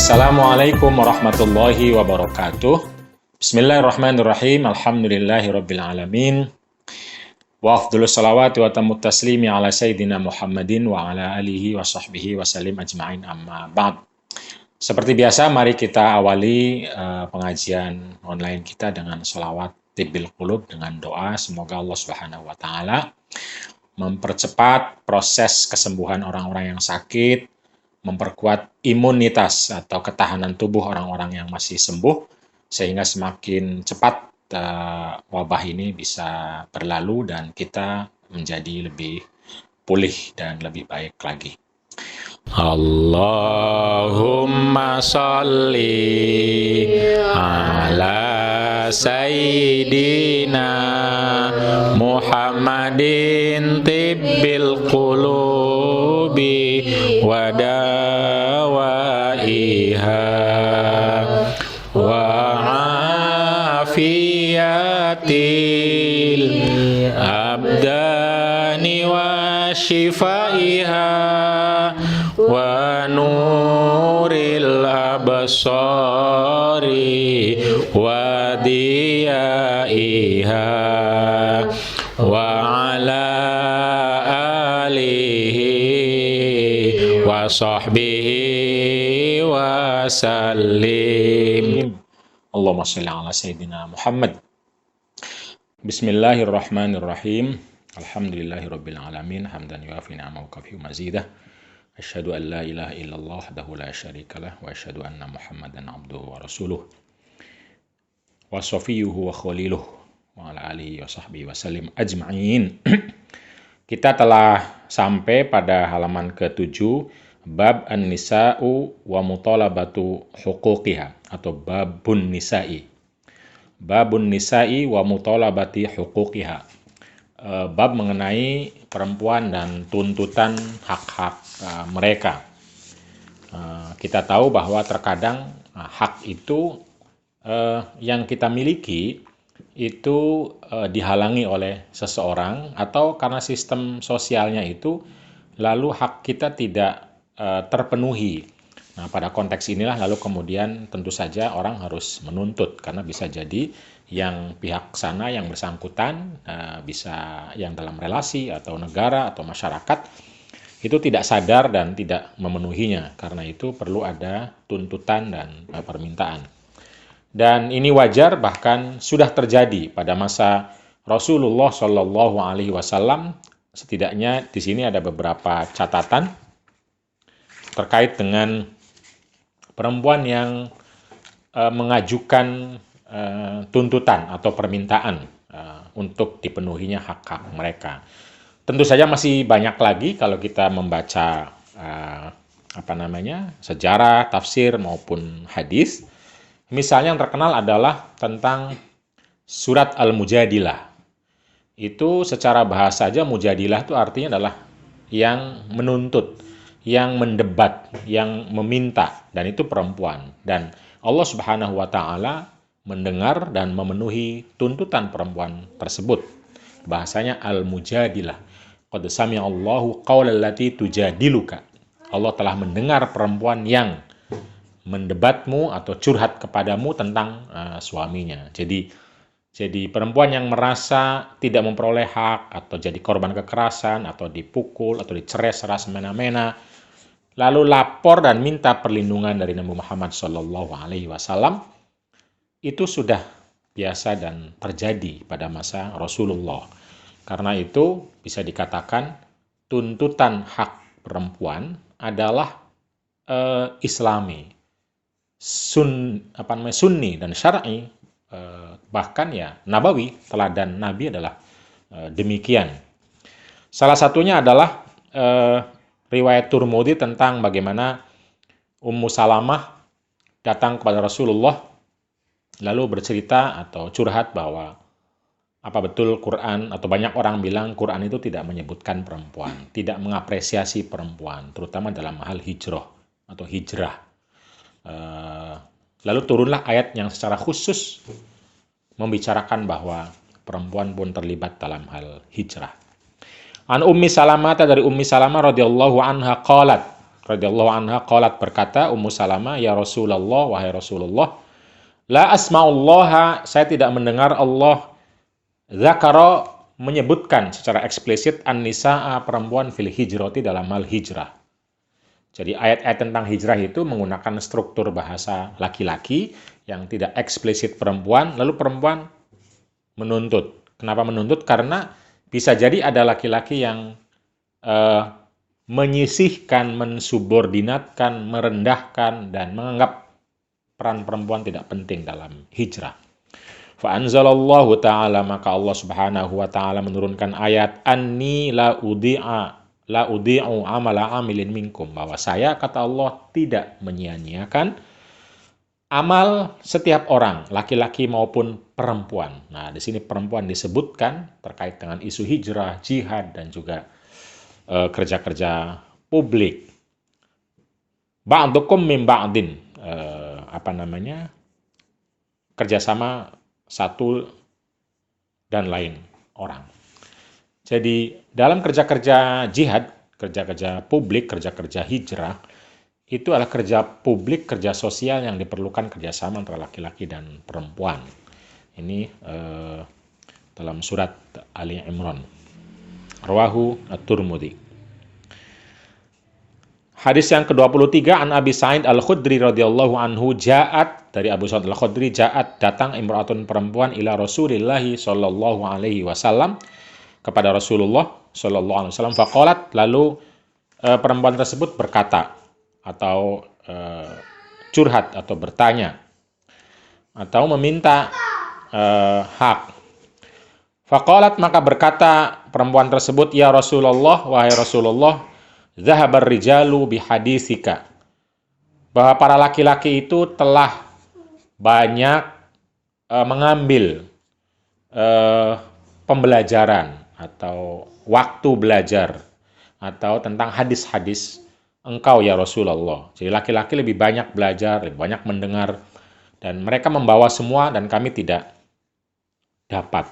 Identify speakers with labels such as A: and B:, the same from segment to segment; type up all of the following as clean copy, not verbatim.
A: Assalamualaikum warahmatullahi wabarakatuh. Bismillahirrahmanirrahim. Alhamdulillahirabbil alamin. Wa afdhalus salawati wa tammut taslimi ala sayyidina Muhammadin wa ala alihi wa sahbihi wa sallim ajma'in, amma ba'd. Seperti biasa, mari kita awali pengajian online kita dengan sholawat tibbil qulub, dengan doa semoga Allah Subhanahu wa taala mempercepat proses kesembuhan orang-orang yang sakit, memperkuat imunitas atau ketahanan tubuh orang-orang yang masih sembuh, sehingga semakin cepat wabah ini bisa berlalu dan kita menjadi lebih pulih dan lebih baik lagi. Allahumma sholli ala sayyidina Muhammadin tibbil qulubi wa dawaiha wa afiyatil abdani wa shifaiha wa nuril absari wa diyaiha wa ala alihi wa sahbihi wa sallim. Allahumma shalli ala sayyidina Muhammad. Bismillahirrahmanirrahim. Alhamdulillahirabbil alamin, hamdan yuafi ni'amahu wa kafi mazidah. Asyhadu an la ilaha illallah wahdahu la syarikalah wa asyhadu anna Muhammadan abduhu wa rasuluh wa shafiyyuhu wa khaliluh wa ala alihi wa sahbihi wa sallim ajma'in. Kita telah sampai pada halaman ke-7, bab an-nisa'u wa mutalabatu huquqiha, atau babun nisa'i. Babun nisa'i wa mutalabati huquqiha. Bab mengenai perempuan dan tuntutan hak-hak mereka. Kita tahu bahwa terkadang hak itu yang kita miliki itu dihalangi oleh seseorang, atau karena sistem sosialnya itu lalu hak kita tidak terpenuhi. Nah, pada konteks inilah lalu kemudian tentu saja orang harus menuntut, karena bisa jadi yang pihak sana yang bersangkutan, bisa yang dalam relasi atau negara atau masyarakat itu tidak sadar dan tidak memenuhinya. Karena itu perlu ada tuntutan dan permintaan. Dan ini wajar, bahkan sudah terjadi pada masa Rasulullah Shallallahu Alaihi Wasallam. Setidaknya di sini ada beberapa catatan terkait dengan perempuan yang mengajukan tuntutan atau permintaan untuk dipenuhinya hak-hak mereka. Tentu saja masih banyak lagi kalau kita membaca sejarah, tafsir maupun hadis. Misalnya yang terkenal adalah tentang surat Al-Mujadilah. Itu secara bahasa saja Mujadilah itu artinya adalah yang menuntut, yang mendebat, yang meminta, dan itu perempuan. Dan Allah Subhanahu wa taala mendengar dan memenuhi tuntutan perempuan tersebut. Bahasanya Al-Mujadilah. Qad sami'allahu qaulal lati tujadiluka. Allah telah mendengar perempuan yang mendebatmu atau curhat kepadamu tentang suaminya. Jadi perempuan yang merasa tidak memperoleh hak, atau jadi korban kekerasan, atau dipukul, atau dicerai secara semena-mena, lalu lapor dan minta perlindungan dari Nabi Muhammad SAW, itu sudah biasa dan terjadi pada masa Rasulullah. Karena itu bisa dikatakan tuntutan hak perempuan adalah Islami, sunni dan syar'i, bahkan ya nabawi, teladan Nabi adalah demikian. Salah satunya adalah riwayat Tirmidzi tentang bagaimana Ummu Salamah datang kepada Rasulullah lalu bercerita atau curhat bahwa apa betul Quran, atau banyak orang bilang Quran itu tidak menyebutkan perempuan, tidak mengapresiasi perempuan, terutama dalam hal hijrah atau hijrah. Lalu turunlah ayat yang secara khusus membicarakan bahwa perempuan pun terlibat dalam hal hijrah. An Ummi Salamah, dari Ummi Salamah radhiyallahu anha qalat, radhiyallahu anha qalat berkata, Ummu Salamah, ya Rasulullah, wahai Rasulullah, la asma'ullaha, saya tidak mendengar Allah zakara menyebutkan secara eksplisit an-nisaa perempuan fil hijrati dalam hal hijrah. Jadi ayat-ayat tentang hijrah itu menggunakan struktur bahasa laki-laki yang tidak eksplisit perempuan, lalu perempuan menuntut. Kenapa menuntut? Karena bisa jadi ada laki-laki yang menyisihkan, mensubordinatkan, merendahkan, dan menganggap peran perempuan tidak penting dalam hijrah. Fa'anzalallahu ta'ala, maka Allah subhanahu wa ta'ala menurunkan ayat anni la udi'u amala amilin minkum, bahwa saya, kata Allah, tidak menyia-nyiakan amal setiap orang, laki-laki maupun perempuan. Nah, di sini perempuan disebutkan terkait dengan isu hijrah, jihad, dan juga kerja-kerja publik. Ba'dukum min ba'din, kerjasama satu dan lain orang. Jadi dalam kerja-kerja jihad, kerja-kerja publik, kerja-kerja hijrah, itu adalah kerja publik, kerja sosial yang diperlukan kerjasama antara laki-laki dan perempuan. Ini dalam surat Ali Imran. Rawahu At-Tirmidzi. Hadis yang ke-23, an Abi Sa'id Al-Khudri radhiyallahu anhu, ja'at, dari Abu Sa'id Al-Khudri, ja'at, datang imra'atun perempuan ila Rasulillahi sallallahu alaihi wasallam, kepada Rasulullah sallallahu alaihi wasallam, faqalat, lalu perempuan tersebut berkata atau curhat atau bertanya atau meminta hak. Faqalat, maka berkata perempuan tersebut, ya Rasulullah, wahai Rasulullah, zahabar rijalu bihadisika, bahwa para laki-laki itu telah banyak mengambil pembelajaran atau waktu belajar atau tentang hadis-hadis engkau ya Rasulullah. Jadi laki-laki lebih banyak belajar, lebih banyak mendengar, dan mereka membawa semua dan kami tidak dapat.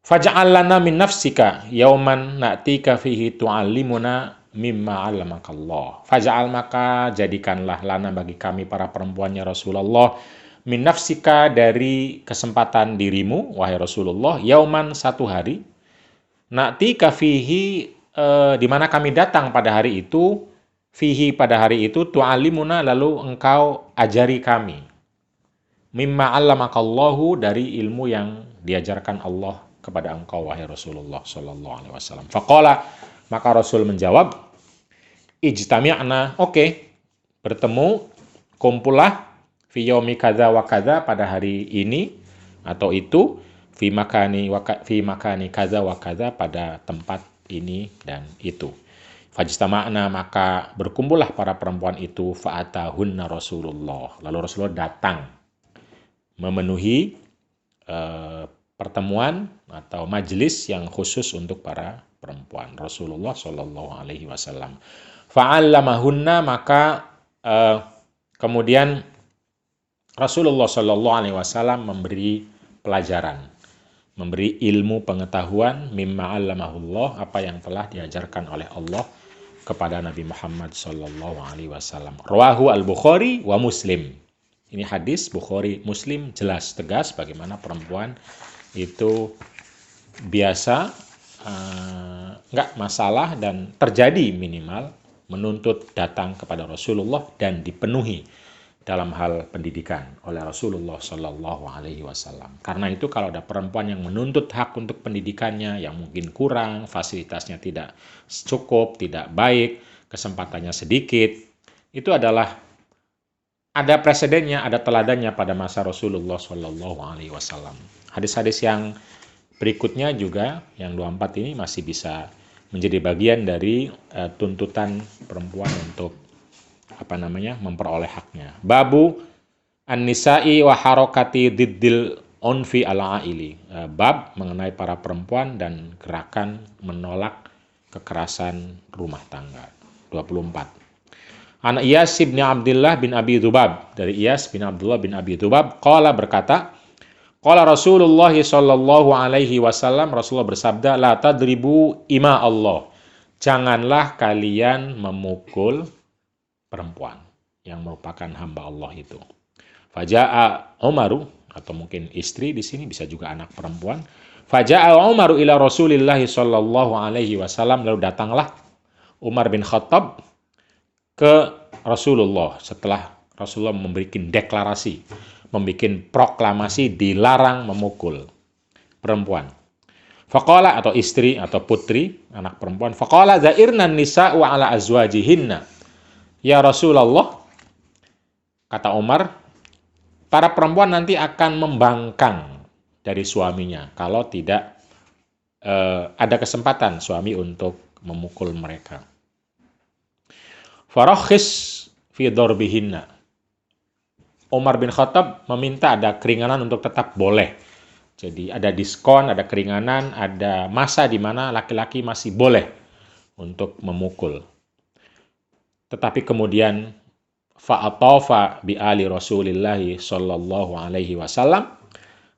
A: Faj'al lana min nafsika yauman na'tika fihi tu'allimuna mimma 'allamakallah. Faj'al, maka jadikanlah lana bagi kami para perempuannya Rasulullah, min nafsika, dari kesempatan dirimu wahai Rasulullah, yauman, satu hari, na'tika fihi, di mana kami datang pada hari itu, fihi, pada hari itu, tu'allimuna, lalu engkau ajari kami, mimma 'allamakallahu, dari ilmu yang diajarkan Allah kepada engkau wahai Rasulullah sallallahu alaihi wasallam. Faqala, maka Rasul menjawab, ijtami'na, oke, bertemu, kumpullah, fi yaumi kadza wa kadza, pada hari ini atau itu, fi makani kadza wa kadza, pada tempat ini dan itu. Fajtama'na, maka berkumpullah para perempuan itu, fa'atahunna Rasulullah, lalu Rasulullah datang memenuhi pertemuan atau majelis yang khusus untuk para perempuan Rasulullah sallallahu alaihi wasallam. Fa'allamahunna, maka kemudian Rasulullah sallallahu alaihi wasallam memberi pelajaran, memberi ilmu pengetahuan, mimma 'allamahullah, apa yang telah diajarkan oleh Allah kepada Nabi Muhammad sallallahu alaihi wasallam. Rawahu Al-Bukhari wa Muslim. Ini hadis Bukhari, Muslim, jelas tegas bagaimana perempuan itu biasa, nggak masalah dan terjadi minimal menuntut datang kepada Rasulullah dan dipenuhi dalam hal pendidikan oleh Rasulullah Sallallahu Alaihi Wasallam. Karena itu kalau ada perempuan yang menuntut hak untuk pendidikannya yang mungkin kurang, fasilitasnya tidak cukup, tidak baik, kesempatannya sedikit, itu adalah ada presidennya, ada teladannya pada masa Rasulullah Sallallahu Alaihi Wasallam. Hadis-hadis yang berikutnya juga, yang 24 ini masih bisa menjadi bagian dari tuntutan perempuan untuk memperoleh haknya. Babu an-nisa'i wa harakati diddil unfi ala-aili. Bab mengenai para perempuan dan gerakan menolak kekerasan rumah tangga. 24. An Iyas bin Abdullah bin Abi Dzubab, dari Iyas bin Abdullah bin Abi Dzubab, qala, berkata, qala Rasulullah sallallahu alaihi wasallam, Rasulullah bersabda, la tadribu ima Allah, janganlah kalian memukul perempuan yang merupakan hamba Allah itu. Faja'a Umaru, atau mungkin istri di sini bisa juga anak perempuan. Faja'a Umaru ila Rasulillah sallallahu alaihi wasallam, lalu datanglah Umar bin Khattab ke Rasulullah setelah Rasulullah memberikan deklarasi, membuat proklamasi dilarang memukul perempuan. Faqala, atau istri atau putri, anak perempuan. Faqala zairna nisa'u ala azwajihinna. Ya Rasulullah, kata Umar, para perempuan nanti akan membangkang dari suaminya kalau tidak ada kesempatan suami untuk memukul mereka. Farakhis fi darbihinna. Umar bin Khattab meminta ada keringanan untuk tetap boleh. Jadi ada diskon, ada keringanan, ada masa di mana laki-laki masih boleh untuk memukul. Tetapi kemudian fa'atafa bi ali Rasulillah sallallahu alaihi wasallam,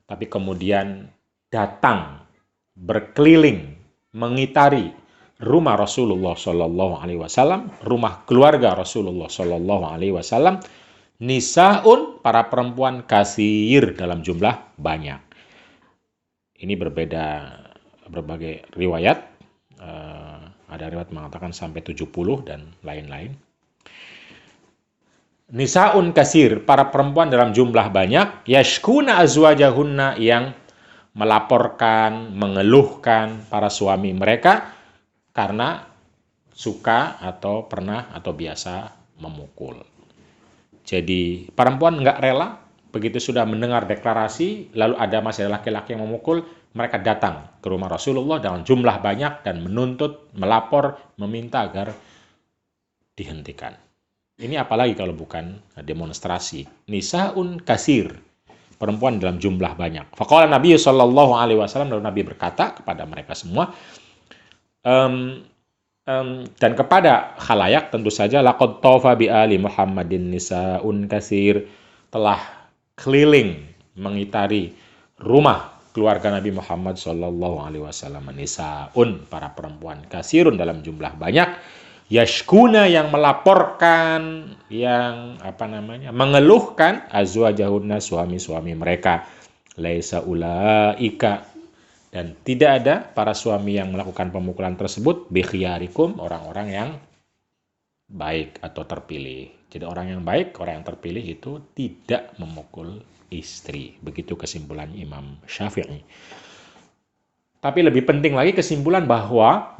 A: tapi kemudian datang berkeliling mengitari rumah Rasulullah sallallahu alaihi wasallam, rumah keluarga Rasulullah sallallahu alaihi wasallam, nisaun, para perempuan, kasir, dalam jumlah banyak. Ini berbeda berbagai riwayat. Ada riwayat mengatakan sampai 70 dan lain-lain. Nisaun kasir, para perempuan dalam jumlah banyak, yashkuna azwajahunna, yang melaporkan, mengeluhkan para suami mereka karena suka atau pernah atau biasa memukul. Jadi perempuan nggak rela, begitu sudah mendengar deklarasi, lalu ada masih laki-laki yang memukul, mereka datang ke rumah Rasulullah dalam jumlah banyak dan menuntut, melapor, meminta agar dihentikan. Ini apalagi kalau bukan demonstrasi. Nisaun kasir, perempuan dalam jumlah banyak. Faqala Nabi sallallahu alaihi wasallam, lalu Nabi berkata kepada mereka semua, dan kepada khalayak tentu saja, laqad tawafa bi ali Muhammadin nisaun kasir, telah keliling mengitari rumah keluarga Nabi Muhammad sallallahu alaihi wasallam, nisaun, para perempuan, kasirun, dalam jumlah banyak, yashkuna, yang melaporkan, yang mengeluhkan, azwajahunna, suami-suami mereka, laisa ulaika, dan tidak ada para suami yang melakukan pemukulan tersebut, bikhiyarikum, orang-orang yang baik atau terpilih. Jadi orang yang baik, orang yang terpilih itu tidak memukul istri. Begitu kesimpulan Imam Syafi'i. Tapi lebih penting lagi kesimpulan bahwa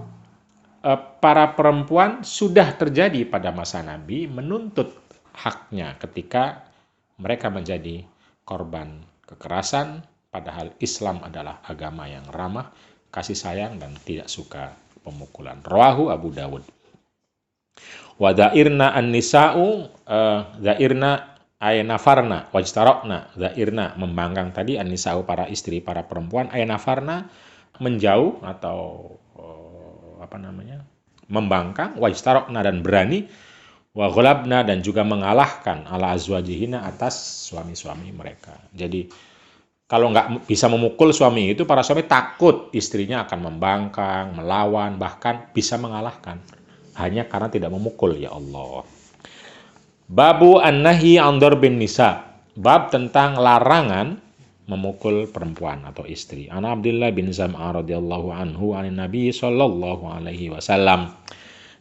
A: para perempuan sudah terjadi pada masa Nabi menuntut haknya ketika mereka menjadi korban kekerasan, padahal Islam adalah agama yang ramah, kasih sayang, dan tidak suka pemukulan. Rawahu Abu Dawud. Wa da'irna an-nisa'u, da'irna aynafarna, wajtarokna, da'irna, membangkang tadi, an-nisa'u, para istri, para perempuan, aynafarna, menjauh atau membangkang, wajtarokna, dan berani, wa ghalabna, dan juga mengalahkan, ala azwajihina, atas suami-suami mereka. Jadi kalau nggak bisa memukul suami itu, para suami takut istrinya akan membangkang, melawan, bahkan bisa mengalahkan. Hanya karena tidak memukul, ya Allah. Babu an-nahi an darbin nisa. Bab tentang larangan memukul perempuan atau istri. An Abdullah bin Zam'ah radhiyallahu anhu anin Nabi sallallahu alaihi wasallam.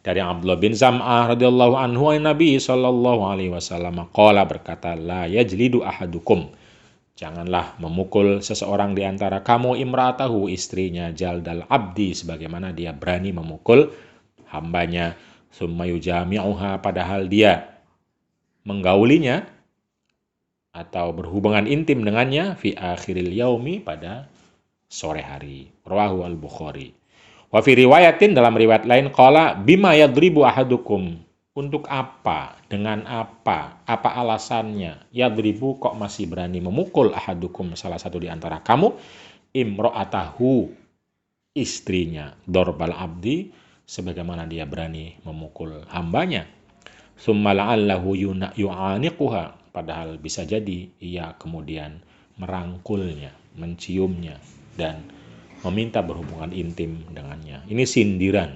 A: Dari Abdullah bin Zam'ah radhiyallahu anhu anin Nabi sallallahu alaihi wasallam, qala, berkata, la yajlidu ahadukum, janganlah memukul seseorang di antara kamu imra'atahu, istrinya, jaldal abdi, sebagaimana dia berani memukul hambanya, summa yujami'uha, padahal dia menggaulinya atau berhubungan intim dengannya, fi akhiril yaumi, pada sore hari. Rawahu al-Bukhari. Wa fi riwayatin, dalam riwayat lain, qala bima yadribu ahadukum, untuk apa, dengan apa alasannya, yadribu, kok masih berani memukul, ahadukum, salah satu di antara kamu, imro'atahu, istrinya, dorbal abdi, sebagaimana dia berani memukul hambanya, summa la'allahu yu'aniquha, padahal bisa jadi ia kemudian merangkulnya, menciumnya, dan meminta berhubungan intim dengannya. Ini sindiran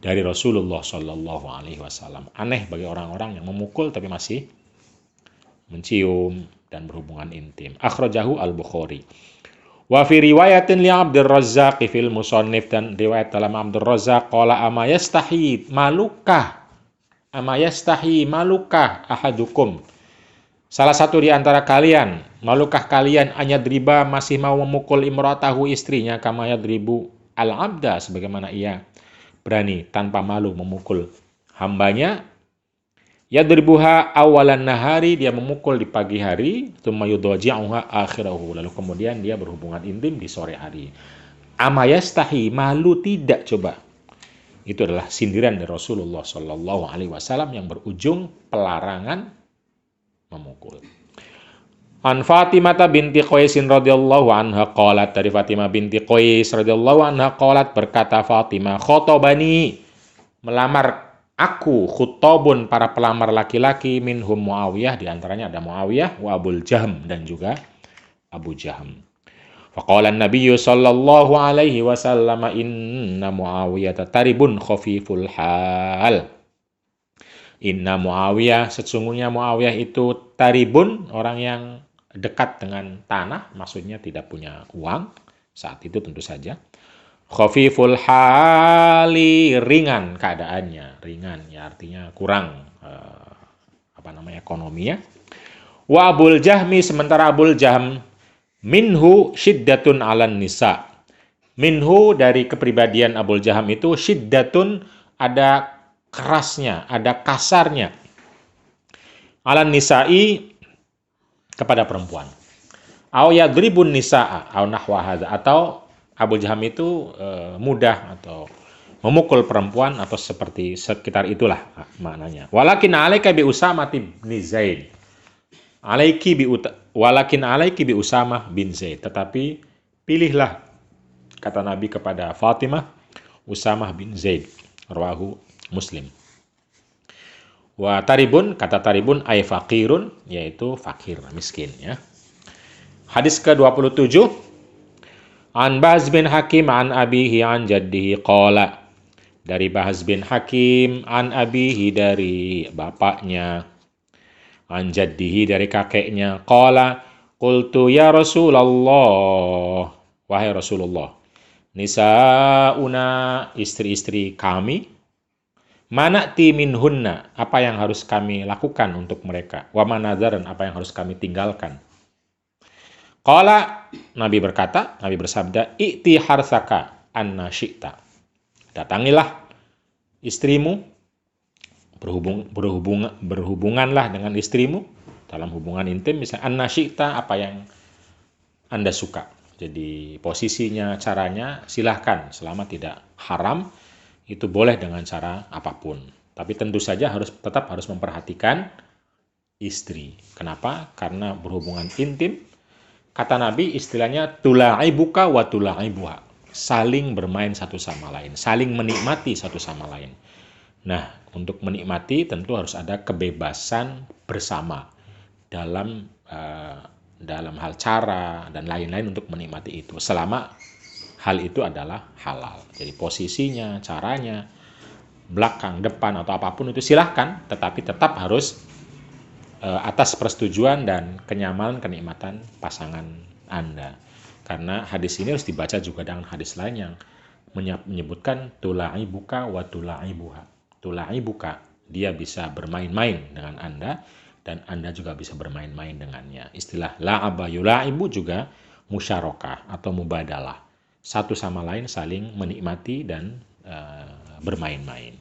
A: dari Rasulullah Shallallahu Alaihi Wasallam. Aneh bagi orang-orang yang memukul tapi masih mencium dan berhubungan intim. Akhrajahu al-Bukhari. Wa fi riwayatin li Abdur Razzaq fil Musannif, dan riwayat dalam Abdur Razzaq qala ama yastahi malukah ahadukum, salah satu di antara kalian, malukah kalian anyadriba, masih mau memukul imratahu, istrinya, kama yadribu al-abda, sebagaimana ia berani tanpa malu memukul hambanya. Yadribuha awalan nahari, dia memukul di pagi hari, tsumma yudaji'uha akhirahu, lalu kemudian dia berhubungan intim di sore hari. Ama yastahi, malu tidak coba. Itu adalah sindiran dari Rasulullah Shallallahu Alaihi Wasallam yang berujung pelarangan memukul. An Fatimah binti Qaisin radhiyallahu anha qalat, dari Fatimah binti Qais radhiyallahu anha qalat, berkata Fatimah, khotobani, melamar aku, khutobun, para pelamar laki-laki, minhum Muawiyah, di antaranya ada Muawiyah, wa Abul Jahm, dan juga Abu Jahm. Faqala an-nabiyyu sallallahu alaihi wasallam, inna Muawiyah taribun khafiful hal. Inna Muawiyah, sesungguhnya Muawiyah itu taribun, orang yang dekat dengan tanah, maksudnya tidak punya uang saat itu tentu saja. Khafiful hali, ringan keadaannya, ringan ya artinya kurang ekonominya. Wa Abul Jahmi, sementara Abul Jahm, minhu syiddatun 'alan nisa. Minhu, dari kepribadian Abul Jahm itu, syiddatun, ada kerasnya, ada kasarnya, 'alan nisa'i, kepada perempuan. Au yadribun nisa'a au nahwa hadza, atau Abu Jahm itu mudah atau memukul perempuan atau seperti sekitar itulah maknanya. Walakin alaika bi Usamah bin Zaid. Walakin alaiki bi Usamah bin Zaid. Tetapi pilihlah, kata Nabi kepada Fatimah, Usamah bin Zaid. Rawahu Muslim. Wa taribun, kata taribun, ay faqirun, yaitu fakir, miskin ya. Hadis ke-27. An Bahz bin Hakim an abihi an jaddihi qala, dari Bahz bin Hakim, an abihi, dari bapaknya, an jaddihi, dari kakeknya, qala qultu ya Rasulullah, wahai Rasulullah, nisauna, istri-istri kami, mana'ti minhunna, apa yang harus kami lakukan untuk mereka, wa manadzaran, apa yang harus kami tinggalkan. Qala, Nabi bersabda, i'ti harsaka anna syi'ta, datangilah istrimu, berhubunganlah dengan istrimu dalam hubungan intim, misalnya anna syi'ta, apa yang Anda suka. Jadi posisinya, caranya, silahkan, selama tidak haram, itu boleh dengan cara apapun. Tapi tentu saja tetap harus memperhatikan istri. Kenapa? Karena berhubungan intim, kata Nabi, istilahnya tula'ibuka wa tula'ibuha, saling bermain satu sama lain, saling menikmati satu sama lain. Nah, untuk menikmati tentu harus ada kebebasan bersama dalam hal cara dan lain-lain untuk menikmati itu, selama hal itu adalah halal. Jadi posisinya, caranya, belakang, depan, atau apapun itu silahkan, tetapi tetap harus atas persetujuan dan kenyamanan, kenikmatan pasangan Anda. Karena hadis ini harus dibaca juga dengan hadis lain yang menyebutkan tula'ibuka wa tula'ibuha. Tula'ibuka, dia bisa bermain-main dengan Anda, dan Anda juga bisa bermain-main dengannya. Istilah la'aba yula'ibu juga musyarakah atau mubadalah. Satu sama lain saling menikmati dan bermain-main.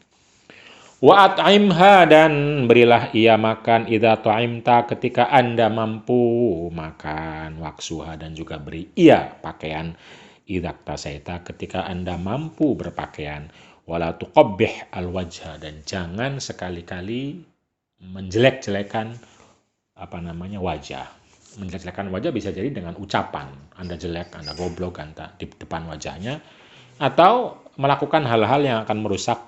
A: Wa at'imha, dan berilah ia makan, idza ta'imta, ketika Anda mampu makan, waksuha, dan juga beri ia pakaian, idza tasaita, ketika Anda mampu berpakaian, wala tuqabbih alwajha, dan jangan sekali-kali menjelek-jelekan wajah. Menjelek-jelekan wajah bisa jadi dengan ucapan, Anda jelek, Anda goblok, Anda di depan wajahnya, atau melakukan hal-hal yang akan merusak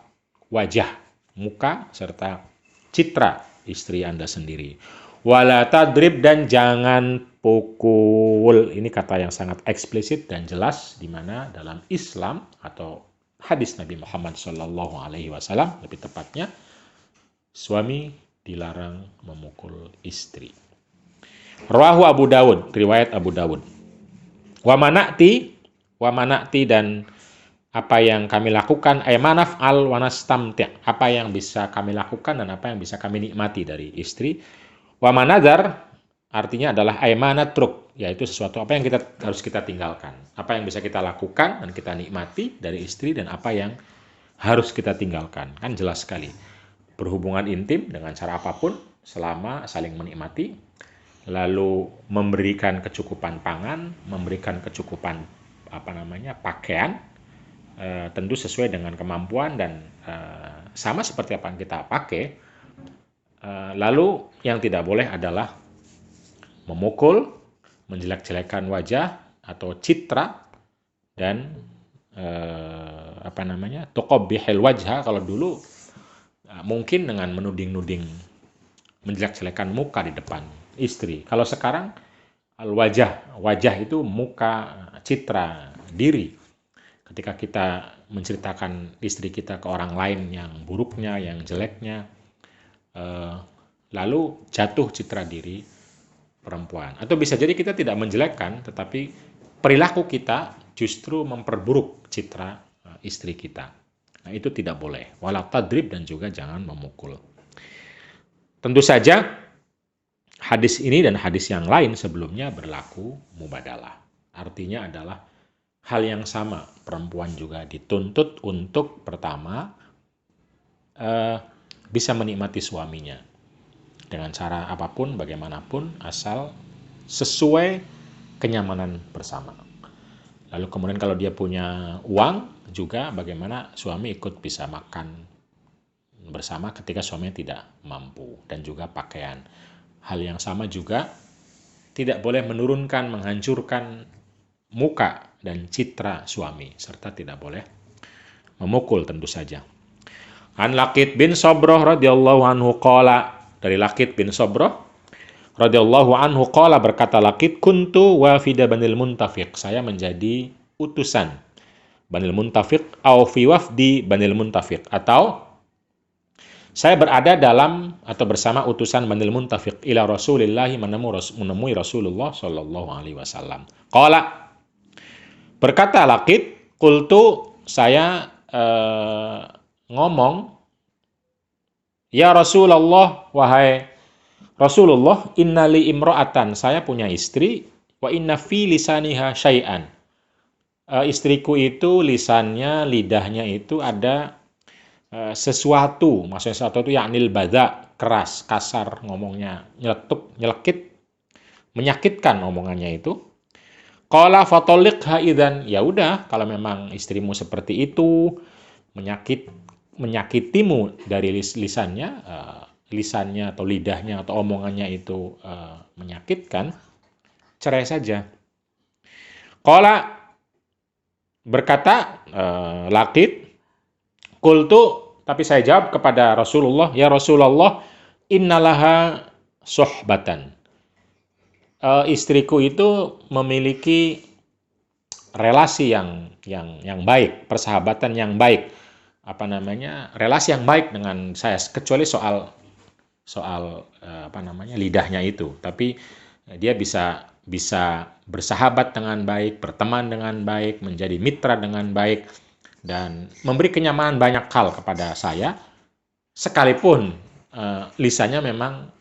A: wajah, muka, serta citra istri Anda sendiri. Wala tadrib, dan jangan pukul. Ini kata yang sangat eksplisit dan jelas, di mana dalam Islam atau hadis Nabi Muhammad Shallallahu Alaihi Wasallam, lebih tepatnya suami dilarang memukul istri. Rawahu Abu Dawud, riwayat Abu Dawud. Wa mana'ti dan apa yang kami lakukan, manaf al wanastamti', apa yang bisa kami lakukan dan apa yang bisa kami nikmati dari istri. Wa manadar artinya adalah manatruk, yaitu sesuatu apa yang harus kita tinggalkan, apa yang bisa kita lakukan dan kita nikmati dari istri dan apa yang harus kita tinggalkan. Kan jelas sekali. Berhubungan intim dengan cara apapun selama saling menikmati, lalu memberikan kecukupan pangan, memberikan kecukupan pakaian, tentu sesuai dengan kemampuan dan sama seperti apa yang kita pakai. Lalu yang tidak boleh adalah memukul, menjelek-jelekan wajah atau citra, dan tuqabbihil wajha, kalau dulu mungkin dengan menuding-nuding, menjelek-jelekan muka di depan istri. Kalau sekarang wajah itu muka, citra diri. Ketika kita menceritakan istri kita ke orang lain yang buruknya, yang jeleknya, lalu jatuh citra diri perempuan. Atau bisa jadi kita tidak menjelekkan, tetapi perilaku kita justru memperburuk citra istri kita. Nah, itu tidak boleh. Wala tadrib, dan juga jangan memukul. Tentu saja hadis ini dan hadis yang lain sebelumnya berlaku mubadalah. Artinya adalah hal yang sama. Perempuan juga dituntut untuk pertama bisa menikmati suaminya dengan cara apapun, bagaimanapun, asal sesuai kenyamanan bersama. Lalu kemudian kalau dia punya uang juga, bagaimana suami ikut bisa makan bersama ketika suaminya tidak mampu, dan juga pakaian. Hal yang sama juga, tidak boleh menurunkan, menghancurkan muka dan citra suami, serta tidak boleh memukul tentu saja. An Laqit bin Sabroh radhiyallahu anhu qala, dari Laqit bin Sabroh radhiyallahu anhu qala, berkata Laqit, kuntu wafida Banil Muntafiq, saya menjadi utusan Banil Muntafiq, au fi wafdi Banil Muntafiq, atau saya berada dalam atau bersama utusan Banil Muntafiq ila Rasulillah, menemui Rasulullah sallallahu alaihi wasallam. Qala, berkata Laqit, qultu, saya ngomong, ya Rasulullah, wahai Rasulullah, innali imra'atan, saya punya istri, wa inna fi lisaniha syai'an, istriku itu lisannya, lidahnya itu ada sesuatu, maksudnya sesuatu itu yaknil badha, keras, kasar ngomongnya, nyeletuk, nyelekit, menyakitkan omongannya itu. Qala fatoliqha idzan, ya udah, kalau memang istrimu seperti itu, menyakitimu dari lisannya, lisannya atau lidahnya atau omongannya itu menyakitkan, cerai saja. Qala, berkata Laqit, qultu, tapi saya jawab kepada Rasulullah, ya Rasulullah, innalaha suhbatan, istriku itu memiliki relasi yang baik, persahabatan yang baik, relasi yang baik dengan saya, kecuali soal lidahnya itu. Tapi dia bisa bersahabat dengan baik, berteman dengan baik, menjadi mitra dengan baik, dan memberi kenyamanan banyak hal kepada saya, sekalipun lisannya memang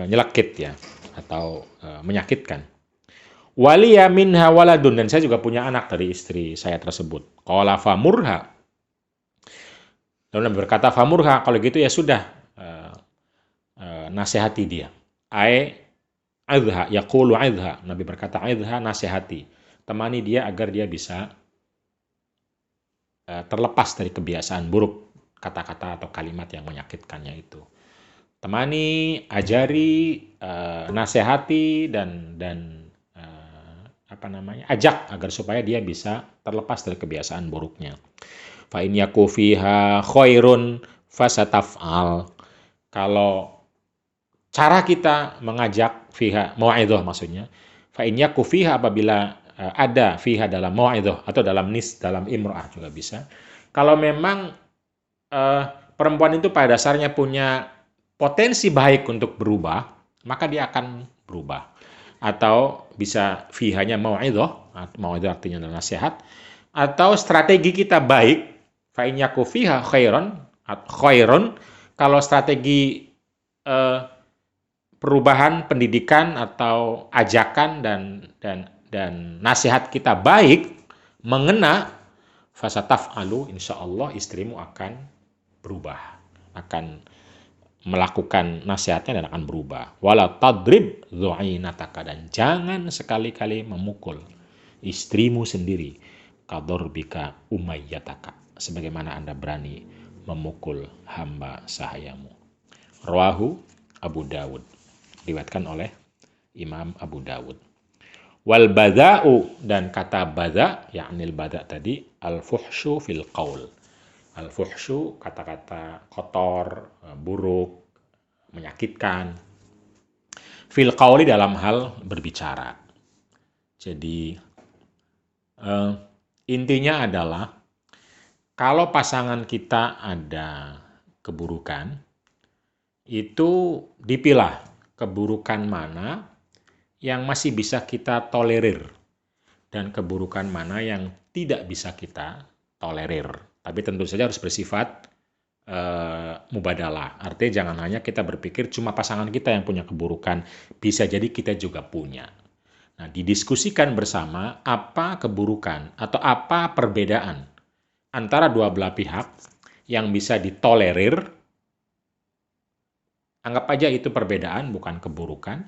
A: nyelekit ya, atau menyakitkan. Waliya minha waladun, dan saya juga punya anak dari istri saya tersebut. Qala famurha, lalu Nabi berkata famurha, kalau gitu ya sudah, nasihati dia. Aidha, yaqulu aidha, Nabi berkata aidha, nasihati, temani dia agar dia bisa terlepas dari kebiasaan buruk, kata-kata atau kalimat yang menyakitkannya itu. Temani, ajari, nasihati, dan ajak agar supaya dia bisa terlepas dari kebiasaan buruknya. Fa in yaku fiha khairun fasataf'al. Kalau cara kita mengajak fiha, mau'idhah maksudnya, fa in yaku fiha, apabila ada fiha dalam mau'idhah atau dalam imro'ah juga bisa. Kalau memang perempuan itu pada dasarnya punya potensi baik untuk berubah, maka dia akan berubah. Atau bisa fihanya mau'idhah artinya adalah nasihat, atau strategi kita baik, fa in yaku fiha khairon, kalau strategi perubahan pendidikan atau ajakan dan nasihat kita baik mengena, fasataf'alu, insyaallah istrimu akan berubah, akan melakukan nasihatnya dan akan berubah. Wala tadrib dhu'inataka, dan jangan sekali-kali memukul istrimu sendiri, kadorbika umayyataka, sebagaimana Anda berani memukul hamba sahayamu. Rawahu Abu Dawud, diriwayatkan oleh Imam Abu Dawud. Wal bada'u, dan kata bada', yakni bada' tadi, al-fuhsyu fil qaul. Al-fuhsyu, kata-kata kotor, buruk, menyakitkan. Fil qauli, dalam hal berbicara. Jadi intinya adalah kalau pasangan kita ada keburukan, itu dipilah keburukan mana yang masih bisa kita tolerir dan keburukan mana yang tidak bisa kita tolerir. Tapi tentu saja harus bersifat mubadalah. Artinya jangan hanya kita berpikir cuma pasangan kita yang punya keburukan, bisa jadi kita juga punya. Nah, didiskusikan bersama apa keburukan atau apa perbedaan antara dua belah pihak yang bisa ditolerir. Anggap aja itu perbedaan, bukan keburukan.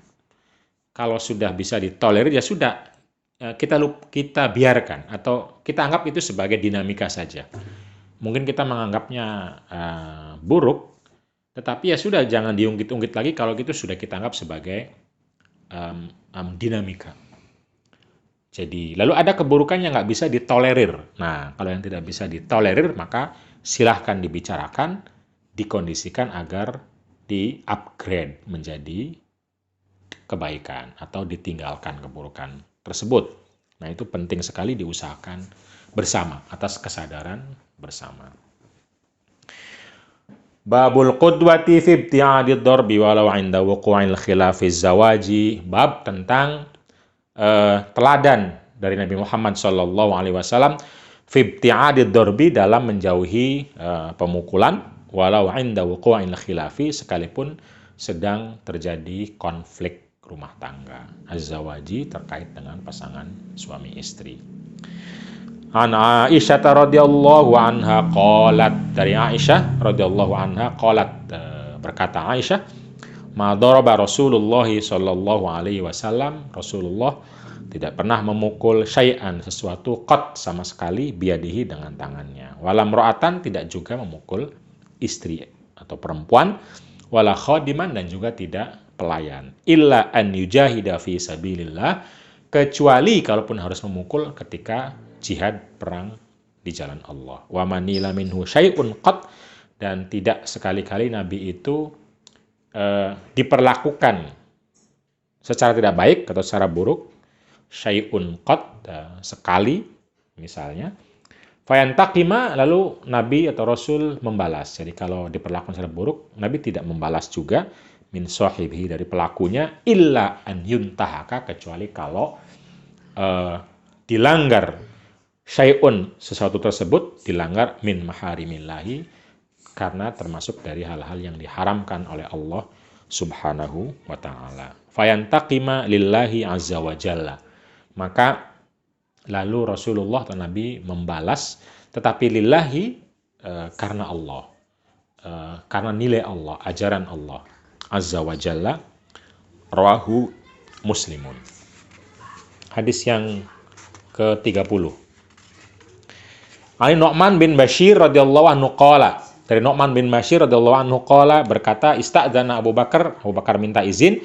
A: Kalau sudah bisa ditolerir, ya sudah, kita biarkan atau kita anggap itu sebagai dinamika saja. Mungkin kita menganggapnya buruk, tetapi ya sudah, jangan diungkit-ungkit lagi. Kalau gitu sudah kita anggap sebagai dinamika. Jadi, lalu ada keburukan yang nggak bisa ditolerir. Nah, kalau yang tidak bisa ditolerir, maka silahkan dibicarakan, dikondisikan agar di-upgrade menjadi kebaikan atau ditinggalkan keburukan tersebut. Nah, itu penting sekali diusahakan bersama, atas kesadaran bersama. Babul qudwati fi ibti'adid darbi walau 'inda wuqu'il khilafiz zawaji. Bab tentang teladan dari Nabi Muhammad SAW fi ibti'adid darbi, dalam menjauhi pemukulan, walau 'inda wuqu'il khilafi, sekalipun sedang terjadi konflik rumah tangga. Az-zawaji terkait dengan pasangan suami istri. An Aisyah radhiyallahu anha qalat, dari Aisyah radhiyallahu anha qalat, berkata Aisyah, ma daraba Rasulullah sallallahu alaihi wasallam, Rasulullah tidak pernah memukul syai'an, sesuatu, qat, sama sekali, biadihi, dengan tangannya, wala mra'atan, tidak juga memukul istri atau perempuan, wala khadiman, dan juga tidak pelayan, illa an yujahida fi sabilillah, kecuali kalaupun harus memukul ketika jihad, perang di jalan Allah. Wa manila minhu syai'un qat, dan tidak sekali-kali Nabi itu diperlakukan secara tidak baik atau secara buruk, syai'un qat, sekali misalnya, fayantaqima, lalu Nabi atau Rasul membalas. Jadi kalau diperlakukan secara buruk, Nabi tidak membalas juga, min sahibihi, dari pelakunya, illa an yuntahaka, kecuali kalau dilanggar syai'un, sesuatu tersebut dilanggar, min maharimillahi, karena termasuk dari hal-hal yang diharamkan oleh Allah subhanahu wa ta'ala. Fayantaqima lillahi azza wa jalla, maka lalu Rasulullah atau Nabi membalas, tetapi lillahi, karena Allah, karena nilai Allah, ajaran Allah azza wa jalla. Rawahu Muslimun. Hadis yang ke-30. Ali Nu'man bin Bashir radhiyallahu anhu qala, dari Nu'man bin Bashir radhiyallahu anhu qala, berkata, ista'dzana Abu Bakar minta izin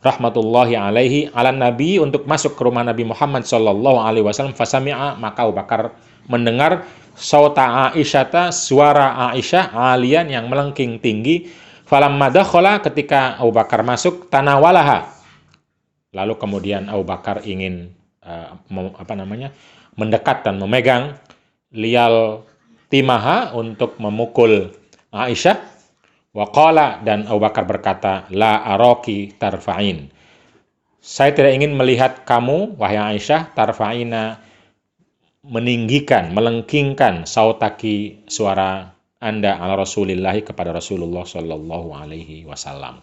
A: rahmatullahi alaihi ala Nabi, untuk masuk ke rumah Nabi Muhammad sallallahu alaihi wasallam, fasami'a, maka Abu Bakar mendengar, sauta Aisyata, suara Aisyah, alian, yang melengking tinggi, falamma dakhala, ketika Abu Bakar masuk, tanawalaha, lalu kemudian Abu Bakar ingin mendekat dan memegang lial timaha untuk memukul Aisyah. Wa qala, dan Abu Bakar berkata, la araki tarfa'in. Saya tidak ingin melihat kamu, wahai Aisyah, tarfa'ina, meninggikan, melengkingkan sautaki, suara Anda, ala Rasulillahi, kepada Rasulullah sallallahu alaihi wasallam.